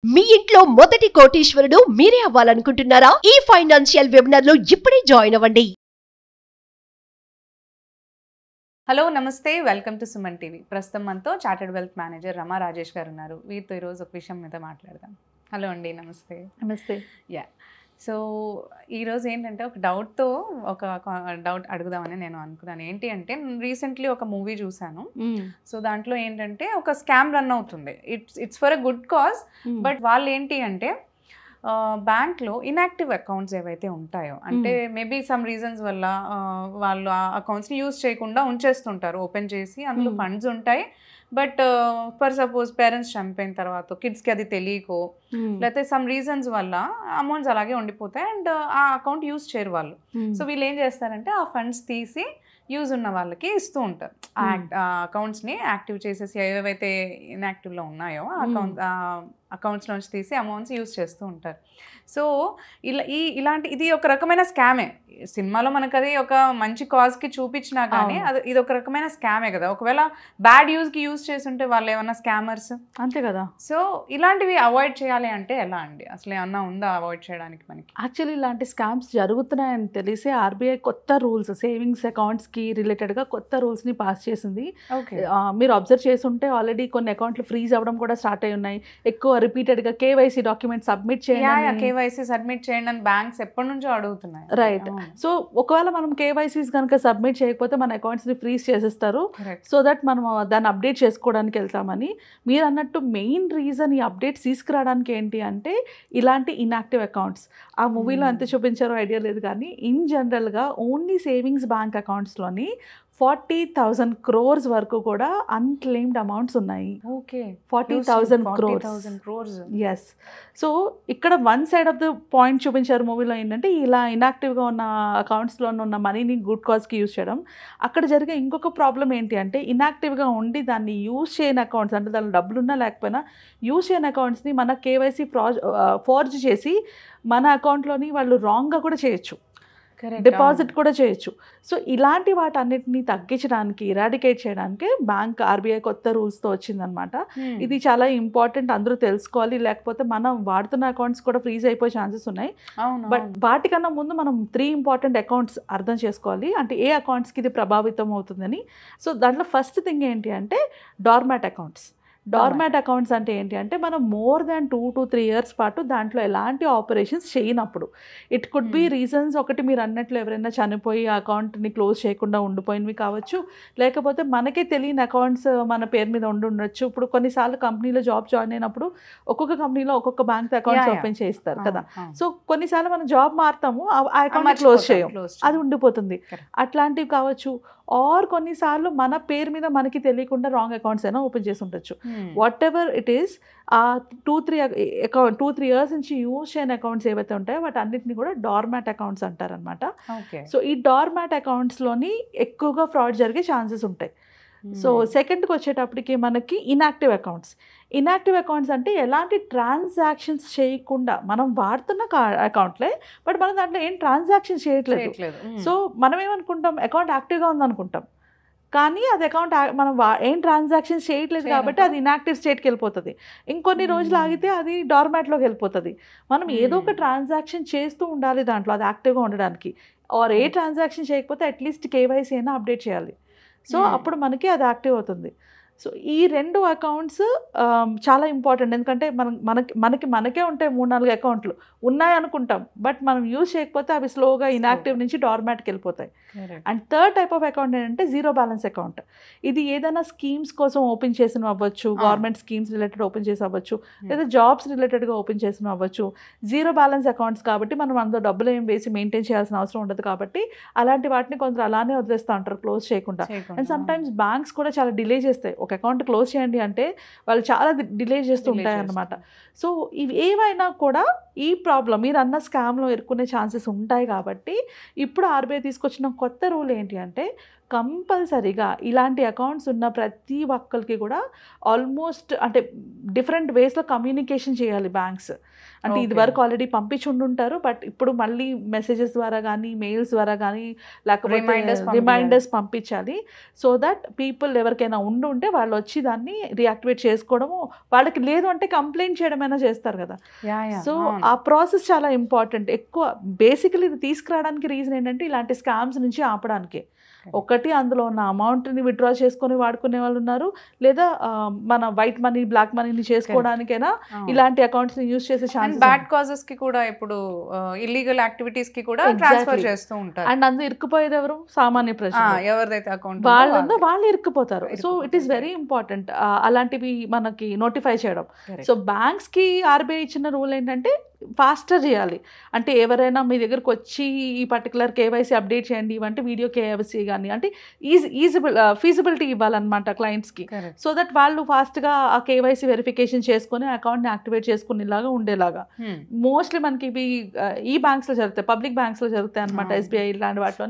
మీ ఇంట్లో మొదటి కోటీశ్వరుడు మీరే అవ్వాలనుకుంటున్నారా? ఈ ఫైనాన్షియల్ వెబినార్ లో ఇప్పుడే జాయిన్ అవ్వండి. హలో నమస్తే, వెల్కమ్ టు సుమన్ టీవీ. ప్రస్తుతం మనతో చార్టెడ్ వెల్త్ మేనేజర్ రమా రాజేష్ గారు ఉన్నారు. వీరితో ఈరోజు ఒక విషయం మీద మాట్లాడదాం. హలో అండి, నమస్తే. నమస్తే. సో ఈరోజు ఏంటంటే ఒక డౌట్ అడుగుదామని నేను అనుకున్నాను. ఏంటి అంటే, రీసెంట్లీ ఒక మూవీ చూశాను. సో దాంట్లో ఏంటంటే ఒక స్కామ్ రన్ అవుతుంది. It's for a good cause. But వాళ్ళు ఏంటి అంటే బ్యాంక్లో ఇన్యాక్టివ్ అకౌంట్స్ ఏవైతే ఉంటాయో, అంటే మేబీ సమ్ రీజన్స్ వల్ల వాళ్ళు ఆ అకౌంట్స్ని యూజ్ చేయకుండా ఉంచేస్తుంటారు. ఓపెన్ చేసి అందులో ఫండ్స్ ఉంటాయి, బట్ ఫర్ సపోజ్ పేరెంట్స్ చనిపోయిన తర్వాత కిడ్స్కి అది తెలియకో, లేకపోతే సమ్ రీజన్స్ వల్ల అమౌంట్స్ అలాగే ఉండిపోతాయి అండ్ ఆ అకౌంట్ యూజ్ చేయరు వాళ్ళు. సో వీళ్ళు ఏం చేస్తారంటే ఆ ఫండ్స్ తీసి యూజ్ ఉన్న వాళ్ళకి ఇస్తూ ఉంటారు. ఆ అకౌంట్స్ని యాక్టివ్ చేసేసి ఏవైతే ఇన్యాక్టివ్లో ఉన్నాయో అకౌంట్స్ నుంచి తీసి అమౌంట్స్ యూజ్ చేస్తూ ఉంటారు. సో ఇది ఒక రకమైన స్కామే. సినిమాలో మనకు అది ఒక మంచి కాజ్కి చూపించినా కానీ ఇది ఒక రకమైన స్కామే కదా. ఒకవేళ బ్యాడ్ యూజ్కి యూజ్ చేస్తుంటే వాళ్ళు ఏమన్నా స్కామర్స్ అంతే కదా. సో ఇలాంటివి అవాయిడ్ చేయాలి అంటే ఎలా అండి? అసలు ఏమన్నా ఉందా అవాయిడ్ చేయడానికి మనకి? యాక్చువల్లీ ఇలాంటి స్కామ్స్ జరుగుతున్నాయని తెలిసి ఆర్బీఐ కొత్త రూల్స్, సేవింగ్స్ అకౌంట్స్కి రిలేటెడ్గా కొత్త రూల్స్ని పాస్ చేసింది. మీరు అబ్జర్వ్ చేస్తుంటే ఆల్రెడీ కొన్ని అకౌంట్లు ఫ్రీజ్ అవ్వడం కూడా స్టార్ట్ అయి ఉన్నాయి. ఎక్కువ రిపీటెడ్గా కేవైసీ డాక్యుమెంట్ సబ్మిట్ చేయండి, కేవైసీ సబ్మిట్ చేయండి అని బ్యాంక్స్ ఎప్పటి నుంచో అడుగుతున్నాయి. రైట్. సో ఒకవేళ మనం కేవైసీస్ కనుక సబ్మిట్ చేయకపోతే మన అకౌంట్స్ని ఫ్రీజ్ చేసేస్తారు. సో దట్ మనం దాన్ని అప్డేట్ చేసుకోవడానికి వెళ్తామని. మీరు అన్నట్టు మెయిన్ రీజన్ ఈ అప్డేట్స్ తీసుకురావడానికి ఏంటి అంటే ఇలాంటి ఇన్యాక్టివ్ అకౌంట్స్. ఆ మూవీలో ఎంత చూపించారో ఐడియా లేదు కానీ ఇన్ జనరల్గా ఓన్లీ సేవింగ్స్ బ్యాంక్ అకౌంట్స్లోని 40,000 crores వరకు కూడా అన్క్లెయిమ్డ్ అమౌంట్స్ ఉన్నాయి. Okay, 40,000 crores. ఎస్. సో ఇక్కడ one side of the point చూపించారు మూవీలో ఏంటంటే ఇలా ఇన్యాక్టివ్గా ఉన్న అకౌంట్స్లో ఉన్న మనీని గుడ్ కాజ్కి యూజ్ చేయడం. అక్కడ జరిగే ఇంకొక ప్రాబ్లం ఏంటి అంటే ఇన్యాక్టివ్గా ఉండి దాన్ని యూజ్ చేయని అకౌంట్స్, అంటే దానిలో డబ్బులున్నా లేకపోయినా యూజ్ చేయని అకౌంట్స్ని మన కేవైసీ ఫోర్జ్ చేసి మన అకౌంట్లోని వాళ్ళు రాంగ్గా కూడా చేయొచ్చు, డిపాజిట్ కూడా చేయొచ్చు. సో ఇలాంటి వాటన్నిటిని తగ్గించడానికి, ఇరాడికేట్ చేయడానికి బ్యాంక్ ఆర్బీఐ కొత్త రూల్స్తో వచ్చిందనమాట. ఇది చాలా ఇంపార్టెంట్, అందరూ తెలుసుకోవాలి. లేకపోతే మనం వాడుతున్న అకౌంట్స్ కూడా ఫ్రీజ్ అయిపోయే ఛాన్సెస్ ఉన్నాయి. బట్ వాటికన్నా ముందు మనం 3 ఇంపార్టెంట్ అకౌంట్స్ అర్థం చేసుకోవాలి, అంటే ఏ అకౌంట్స్కి ఇది ప్రభావితం అవుతుందని. సో దాంట్లో ఫస్ట్ థింగ్ ఏంటి అంటే డార్మాట్ అకౌంట్స్. డార్మాట్ అకౌంట్స్ అంటే ఏంటి అంటే మనం మోర్ దాన్ 2 to 3 years పాటు దాంట్లో ఎలాంటి ఆపరేషన్స్ చేయనప్పుడు. ఇట్ కుడ్ బి రీజన్స్, ఒకటి మీరు అన్నట్లు ఎవరైనా చనిపోయి ఆ అకౌంట్ని క్లోజ్ చేయకుండా ఉండిపోయినవి కావచ్చు, లేకపోతే మనకే తెలియని అకౌంట్స్ మన పేరు మీద ఉండొచ్చు. ఇప్పుడు కొన్నిసార్లు కంపెనీలో జాయిన్ అయినప్పుడు ఒక్కొక్క కంపెనీలో ఒక్కొక్క బ్యాంక్ అకౌంట్స్ ఓపెన్ చేస్తారు కదా. సో కొన్నిసార్లు మనం జాబ్ మారుతాము, ఆ అకౌంట్ క్లోజ్ చేయం, అది ఉండిపోతుంది. అట్లాంటివి కావచ్చు. ఆర్ కొన్నిసార్లు మన పేరు మీద మనకి తెలియకుండా రాంగ్ అకౌంట్స్ అయినా ఓపెన్ చేసి ఉండొచ్చు. వాట్ ఎవర్ ఇట్ ఈస్, ఆ 2-3 years నుంచి యూజ్ చేయని అకౌంట్స్ ఏవైతే ఉంటాయో వాటి అన్నిటిని కూడా డార్మాట్ అకౌంట్స్ అంటారనమాట. సో ఈ డార్మాట్ అకౌంట్స్లోని ఎక్కువగా ఫ్రాడ్ జరిగే ఛాన్సెస్ ఉంటాయి. సో సెకండ్కి వచ్చేటప్పటికి మనకి ఇన్యాక్టివ్ అకౌంట్స్. ఇన్యాక్టివ్ అకౌంట్స్ అంటే ఎలాంటి ట్రాన్సాక్షన్స్ చేయకుండా మనం వాడుతున్న అకౌంట్లే, బట్ మనం దాంట్లో ఏం ట్రాన్సాక్షన్స్ చేయట్లేదు. సో మనం ఏమనుకుంటాం, అకౌంట్ యాక్టివ్గా ఉందనుకుంటాం, కానీ అది అకౌంట్ మనం ఏం ట్రాన్సాక్షన్స్ చేయట్లేదు కాబట్టి అది ఇన్యాక్టివ్ స్టేట్కి వెళ్ళిపోతుంది. ఇంకొన్ని రోజులు ఆగితే అది డార్మాట్లోకి వెళ్ళిపోతుంది. మనం ఏదో ఒక ట్రాన్సాక్షన్ చేస్తూ ఉండాలి దాంట్లో, అది యాక్టివ్గా ఉండడానికి. ఆర్ ఏ ట్రాన్సాక్షన్ చేయకపోతే అట్లీస్ట్ కేవైసీ అయినా అప్డేట్ చేయాలి. సో అప్పుడు మనకి అది యాక్టివ్ అవుతుంది. సో ఈ 2 అకౌంట్స్ చాలా ఇంపార్టెంట్. ఎందుకంటే మనకే ఉంటాయి 3-4 అకౌంట్లు ఉన్నాయి అనుకుంటాం, బట్ మనం యూజ్ చేయకపోతే అవి స్లోగా ఇన్యాక్టివ్ నుంచి డార్మాట్కి వెళ్ళిపోతాయి. And third type of account ఏంటంటే జీరో బ్యాలెన్స్ అకౌంట్. ఇది ఏదైనా స్కీమ్స్ కోసం ఓపెన్ చేసిన అవ్వచ్చు, గవర్నమెంట్ స్కీమ్స్ రిలేటెడ్ ఓపెన్ చేసి అవ్వచ్చు, లేదా జాబ్స్ రిలేటెడ్గా ఓపెన్ చేసిన అవ్వచ్చు. జీరో బ్యాలెన్స్ అకౌంట్స్ కాబట్టి మనం అందులో డబ్బులు ఏం వేసి మెయింటైన్ చేయాల్సిన అవసరం ఉండదు కాబట్టి అలాంటి వాటిని కొందరు అలానే వదిలేస్తూ ఉంటారు క్లోజ్ చేయకుండా. అండ్ సమ్టైమ్స్ బ్యాంక్స్ కూడా చాలా డిలే చేస్తాయి. ఒక అకౌంట్ క్లోజ్ చేయండి అంటే వాళ్ళు చాలా డిలే చేస్తూ ఉంటాయి అన్నమాట. సో ఇవి ఏవైనా కూడా ఈ ప్రాబ్లం మీరు అన్న స్కామ్లో ఇరుక్కునే ఛాన్సెస్ ఉంటాయి కాబట్టి ఇప్పుడు ఆర్బీఐ తీసుకొచ్చిన కొత్త రూల్ ఏంటి అంటే కంపల్సరీగా ఇలాంటి అకౌంట్స్ ఉన్న ప్రతి ఒక్కరికి కూడా ఆల్మోస్ట్ అంటే డిఫరెంట్ వేస్లో కమ్యూనికేషన్ చేయాలి బ్యాంక్స్. అంటే ఇది వరకు ఆల్రెడీ పంపించుంటుంటారు, బట్ ఇప్పుడు మళ్ళీ మెసేజెస్ ద్వారా కానీ మెయిల్స్ ద్వారా కానీ లేకపోతే రిమైండర్స్ పంపించాలి. సో దట్ పీపుల్ ఎవరికైనా ఉంటే వాళ్ళు వచ్చి దాన్ని రియాక్టివేట్ చేసుకోవడము, వాళ్ళకి లేదు అంటే కంప్లైంట్ చేయడమైనా చేస్తారు కదా. సో ఆ ప్రాసెస్ చాలా ఇంపార్టెంట్. ఎక్కువ బేసికలీ ఇది తీసుకురావడానికి రీజన్ ఏంటంటే ఇలాంటి స్కామ్స్ నుంచి ఆపడానికి. ఒకటి అందులో ఉన్న అమౌంట్ని విత్డ్రా చేసుకొని వాడుకునే వాళ్ళు ఉన్నారు, లేదా మన వైట్ మనీ బ్లాక్ మనీని చేసుకోవడానికైనా ఇలాంటి అకౌంట్స్ ని యూజ్ చేసే ఛాన్స్. బ్యాడ్ కాజెస్ కి కూడా ఇప్పుడు ఇల్లీగల్ యాక్టివిటీస్ కి కూడా ట్రాన్స్ఫర్ చేస్తూ ఉంటారు. అండ్ అందులో ఇరుక్కుపోయేది ఎవరు? సామాన్య ప్రజలు. ఎవరిదైతే అకౌంట్ వాళ్ళు ఇరుక్కుపోతారు. So it is very important అలాంటివి మనకి నోటిఫై చేయడం. సో బ్యాంక్స్ కి ఆర్బీఐ ఇచ్చిన రూల్ ఏంటంటే ఫాస్టర్ చేయాలి. అంటే ఎవరైనా మీ దగ్గరకు వచ్చి ఈ పర్టికులర్ కేవైసీ అప్డేట్ చేయండి ఇవంటే వీడియో కేవైసీ కానీ అంటే ఫీజిబిలిటీ ఇవ్వాలన్నమాట క్లయింట్స్కి. సో దట్ వాళ్ళు ఫాస్ట్గా ఆ కేవైసీ వెరిఫికేషన్ చేసుకొని అకౌంట్ని యాక్టివేట్ చేసుకునేలాగా ఉండేలాగా. మోస్ట్లీ మనకి ఇవి ఈ బ్యాంక్స్లో జరుగుతాయి, పబ్లిక్ బ్యాంక్స్లో జరుగుతాయి అనమాట. ఎస్బీఐ ఇలాంటి వాటిలో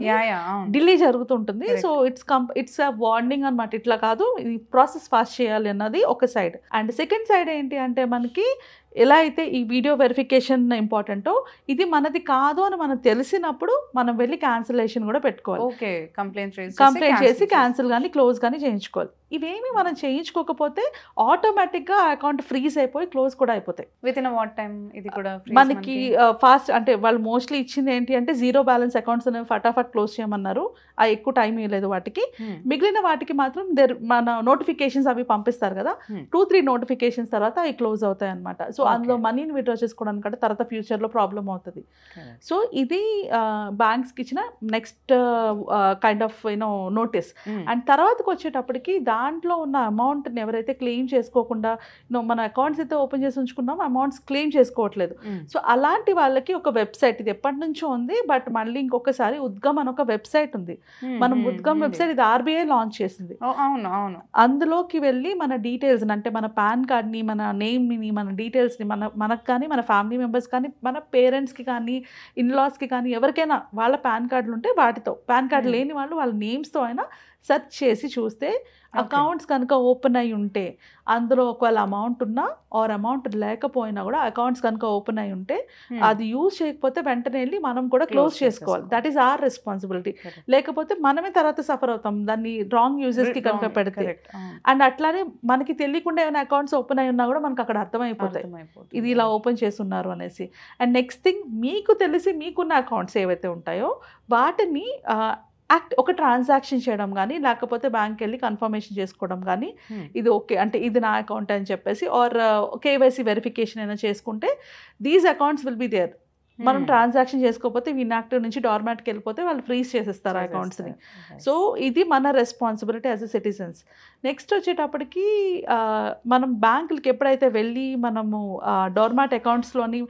ఢిల్లీ జరుగుతుంటుంది. సో ఇట్స్ అ వార్నింగ్ అనమాట. ఇట్లా కాదు, ఈ ప్రాసెస్ ఫాస్ట్ చేయాలి అన్నది ఒక సైడ్. అండ్ సెకండ్ సైడ్ ఏంటి అంటే మనకి ఎలా అయితే ఈ వీడియో వెరిఫికేషన్ ఇంపార్టెంటో ఇది మనది కాదు అని మనకు తెలిసినప్పుడు మనం వెళ్ళి క్యాన్సిలేషన్ కూడా పెట్టుకోవాలి. కంప్లైంట్ చేసి క్యాన్సిల్ కానీ క్లోజ్ కానీ చేయించుకోవాలి. ఇవేమి మనం చేయించుకోకపోతే ఆటోమేటిక్గా అకౌంట్ ఫ్రీజ్ అయిపోయి క్లోజ్ కూడా అయిపోతాయి విత్ ఇన్ వాట్ టైం. ఇది కూడా మనకి ఫాస్ట్ అంటే వాళ్ళు మోస్ట్లీ ఇచ్చింది ఏంటి అంటే 0 బ్యాలెన్స్ అకౌంట్స్ అనేవి ఫటాఫట్ క్లోజ్ చేయమన్నారు. ఆ ఎక్కువ టైం ఇవ్వలేదు వాటికి. మిగిలిన వాటికి మాత్రం మన నోటిఫికేషన్స్ అవి పంపిస్తారు కదా, 2-3 నోటిఫికేషన్స్ తర్వాత అవి క్లోజ్ అవుతాయి అనమాట. సో అందులో మనీని విత్డ్రా చేసుకోవడానికి తర్వాత ఫ్యూచర్లో ప్రాబ్లం అవుతుంది. సో ఇది బ్యాంక్స్కి ఇచ్చిన next kind of notice. And తర్వాతకి వచ్చేటప్పటికి దాంట్లో ఉన్న అమౌంట్ని ఎవరైతే క్లెయిమ్ చేసుకోకుండా మన అకౌంట్స్ అయితే ఓపెన్ చేసి ఉంచుకున్నామో అమౌంట్స్ క్లెయిమ్ చేసుకోవట్లేదు. సో అలాంటి వాళ్ళకి ఒక వెబ్సైట్, ఇది ఎప్పటి నుంచో ఉంది బట్ మళ్ళీ ఇంకొకసారి ఉద్గమ్ అని ఒక వెబ్సైట్ ఉంది. మనం ఉద్గమ్ వెబ్సైట్ ఇది ఆర్బీఐ లాంచ్ చేసింది. అందులోకి వెళ్ళి మన డీటెయిల్స్ అంటే మన పాన్ కార్డ్ని, మన నేమ్ని, మన డీటెయిల్స్ని మనకు కానీ మన ఫ్యామిలీ మెంబర్స్ కానీ మన పేరెంట్స్కి కానీ ఇన్లాస్కి కానీ ఎవరికైనా వాళ్ళ పాన్ కార్డులు ఉంటే వాటితో, పాన్ కార్డు లేని వాళ్ళు వాళ్ళ నేమ్స్తో అయినా సెర్చ్ చేసి చూస్తే అకౌంట్స్ కనుక ఓపెన్ అయి ఉంటే అందులో ఒకవేళ అమౌంట్ ఉన్నా ఆర్ అమౌంట్ లేకపోయినా కూడా అకౌంట్స్ కనుక ఓపెన్ అయి ఉంటే అది యూజ్ చేయకపోతే వెంటనే వెళ్ళి మనం కూడా క్లోజ్ చేసుకోవాలి. That is our responsibility. లేకపోతే మనమే తర్వాత సఫర్ అవుతాం దాన్ని రాంగ్ యూజెస్కి కనుక పెడితే. అండ్ అట్లానే మనకి తెలియకుండా ఏమైనా అకౌంట్స్ ఓపెన్ అయి ఉన్నా కూడా మనకు అక్కడ అర్థమైపోతాయి ఇది ఇలా ఓపెన్ చేస్తున్నారు అనేసి. అండ్ నెక్స్ట్ థింగ్, మీకు తెలిసి మీకున్న అకౌంట్స్ ఏవైతే ఉంటాయో వాటిని ఒక ట్రాన్సాక్షన్ చేయడం కానీ లేకపోతే బ్యాంక్ వెళ్ళి కన్ఫర్మేషన్ చేసుకోవడం కానీ ఇది ఓకే అంటే ఇది నా అకౌంట్ అని చెప్పేసి ఆర్ కేవైసీ వెరిఫికేషన్ అయినా చేసుకుంటే these accounts will be there. మనం ట్రాన్సాక్షన్ చేసుకోకపోతే ఇన్యాక్టివ్ నుంచి డార్మాట్కి వెళ్ళిపోతే వాళ్ళు ఫ్రీజ్ చేసేస్తారు అకౌంట్స్ని. సో ఇది మన responsibility as a citizens. Next వచ్చేటప్పటికి మనం బ్యాంకులకి ఎప్పుడైతే వెళ్ళి మనము డార్మాట్ అకౌంట్స్లోని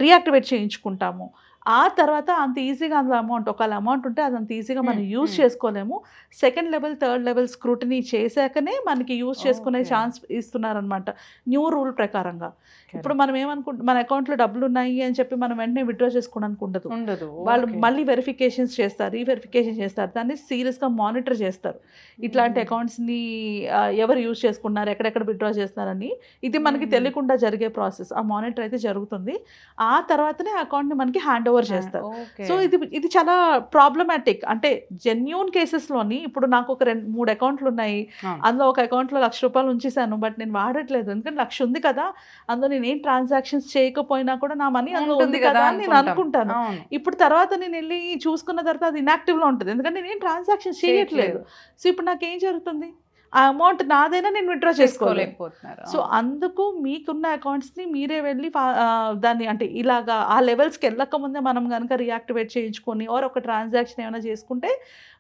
రీయాక్టివేట్ చేయించుకుంటాము ఆ తర్వాత అంత ఈజీగా అందులో అమౌంట్ ఒకవేళ అమౌంట్ ఉంటే అది అంత ఈజీగా మనం యూజ్ చేసుకోలేము. Second level third level scrutiny చేశాకనే మనకి యూజ్ చేసుకునే ఛాన్స్ ఇస్తున్నారనమాట న్యూ రూల్ ప్రకారంగా. ఇప్పుడు మనం ఏమనుకుంటాం మన అకౌంట్లో డబ్బులు ఉన్నాయి అని చెప్పి మనం వెంటనే విత్డ్రా చేసుకోవడానికి ఉండదు. వాళ్ళు మళ్ళీ వెరిఫికేషన్స్ చేస్తారు, రీవెరిఫికేషన్ చేస్తారు, దాన్ని సీరియస్గా మానిటర్ చేస్తారు. ఇట్లాంటి అకౌంట్స్ని ఎవరు యూజ్ చేసుకున్నారు, ఎక్కడెక్కడ విత్డ్రా చేస్తున్నారని ఇది మనకి తెలియకుండా జరిగే ప్రాసెస్. ఆ మానిటర్ అయితే జరుగుతుంది. ఆ తర్వాతనే అకౌంట్ని మనకి హ్యాండ్ ఓవర్ చేస్తారు. సో ఇది చాలా ప్రాబ్లమాటిక్. అంటే జెన్యూన్ కేసెస్లోని ఇప్పుడు నాకు ఒక 2-3 అకౌంట్లు ఉన్నాయి, అందులో ఒక అకౌంట్లో ₹1,00,000 ఉంచేసాను బట్ నేను వాడట్లేదు ఎందుకంటే 1,00,000 ఉంది కదా, అందులో నేను ఏం ట్రాన్సాక్షన్స్ చేయకపోయినా కూడా నా మనీ అందులో ఉంది కదా అని నేను అనుకుంటాను. ఇప్పుడు తర్వాత నేను వెళ్ళి చూసుకున్న తర్వాత అది ఇన్యాక్టివ్లో ఉంటుంది ఎందుకంటే నేను ఏం ట్రాన్సాక్షన్స్ చేయట్లేదు. సో ఇప్పుడు నాకేం జరుగుతుంది, ఆ అమౌంట్ నాదైనా నేను విత్డ్రా చేసుకోలేకపోతున్నారు. సో అందుకు మీకున్న అకౌంట్స్ని మీరే వెళ్ళి దాన్ని అంటే ఇలాగా ఆ లెవెల్స్కి వెళ్ళకముందే మనం కనుక రియాక్టివేట్ చేయించుకొని ఆర్ ఒక ట్రాన్సాక్షన్ ఏమైనా చేసుకుంటే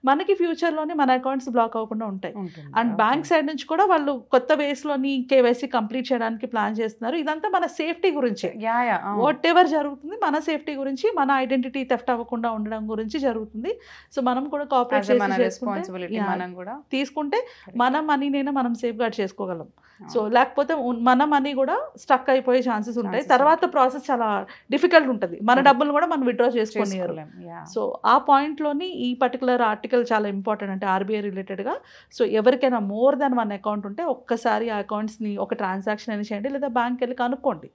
మనకి ఫ్యూచర్లోనే మన అకౌంట్స్ బ్లాక్ అవ్వకుండా ఉంటాయి. అండ్ బ్యాంక్ సైడ్ నుంచి కూడా వాళ్ళు కొత్త వేస్లోని కేవైసీ కంప్లీట్ చేయడానికి ప్లాన్ చేస్తున్నారు. ఇదంతా మన సేఫ్టీ గురించి, వాట్ ఎవర్ జరుగుతుంది మన సేఫ్టీ గురించి, మన ఐడెంటిటీ థెఫ్ట్ అవ్వకుండా ఉండడం గురించి జరుగుతుంది. సో మనం కూడా కోఆపరేట్ తీసుకుంటే మన మనీనైనా మనం సేఫ్ గార్డ్ చేసుకోగలం. సో లేకపోతే మన మనీ కూడా స్టక్ అయిపోయే ఛాన్సెస్ ఉంటాయి. తర్వాత ప్రాసెస్ చాలా డిఫికల్ట్ ఉంటుంది, మన డబ్బులు కూడా మనం విత్డ్రా చేసుకోలేరు. సో ఆ పాయింట్లోని ఈ పర్టికులర్ ఆర్టికల్ ఆర్టికల్ చాలా ఇంపార్టెంట్, అంటే ఆర్బీఐ రిలేటెడ్గా. సో ఎవరికైనా మోర్ దాన్ 1 అకౌంట్ ఉంటే ఒక్కసారి ఆ అకౌంట్స్ని ఒక ట్రాన్సాక్షన్ అని చేయండి, లేదా బ్యాంక్ వెళ్ళి కనుక్కోండి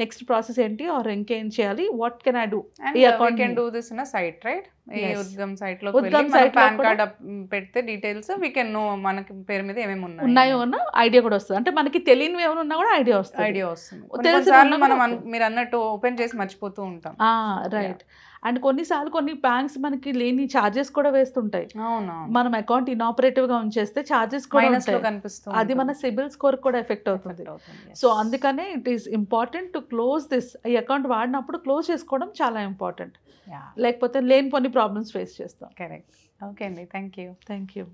నెక్స్ట్ ప్రాసెస్ ఏంటి, ఆర్ ఇంకేం చేయాలి, what can I do. And ఈ we account can do this in a site, right? ఈ Yes. ఉద్గమ్ సైట్ లో ఉద్గమ్ site లో పాన్ కూడా- కార్డ్ పెడితే డీటెయిల్స్ వీ కెన్ నో మనకి పేరు మీద ఏమేమి ఉన్నాయో అన్న ఐడియా కూడా వస్తుంది, అంటే మనకి తెలియనివి ఏమైనా ఉన్నా కూడా ఐడియా వస్తుంది. ఐడియా వస్తుంది. తెలిసిన కొన్నిసార్లు ఉన్నా మనం కూడా మీరు అన్నట్టు ఓపెన్ చేసి మర్చిపోతూ ఉంటాం. రైట్. అండ్ కొన్నిసార్లు కొన్ని బ్యాంక్స్ మనకి లేని ఛార్జెస్ కూడా వేస్తుంటాయి. అవునా, మనం అకౌంట్ ఇనాపరేటివ్ గా ఉంచేస్తే ఛార్జెస్ కూడా మైనస్ లో ఉంటాయి. కనిపిస్తుంది, అది మన సిబిల్ స్కోర్ కూడా ఎఫెక్ట్ అవుతుంది. సో అందుకనే it is important to close this. ఈ అకౌంట్ వాడినప్పుడు క్లోజ్ చేసుకోవడం చాలా ఇంపార్టెంట్, లేకపోతే లేని కొన్ని ప్రాబ్లమ్స్ ఫేస్ చేస్తాం. కరెక్ట్. ఓకే అండి, థ్యాంక్ యూ. Thank you.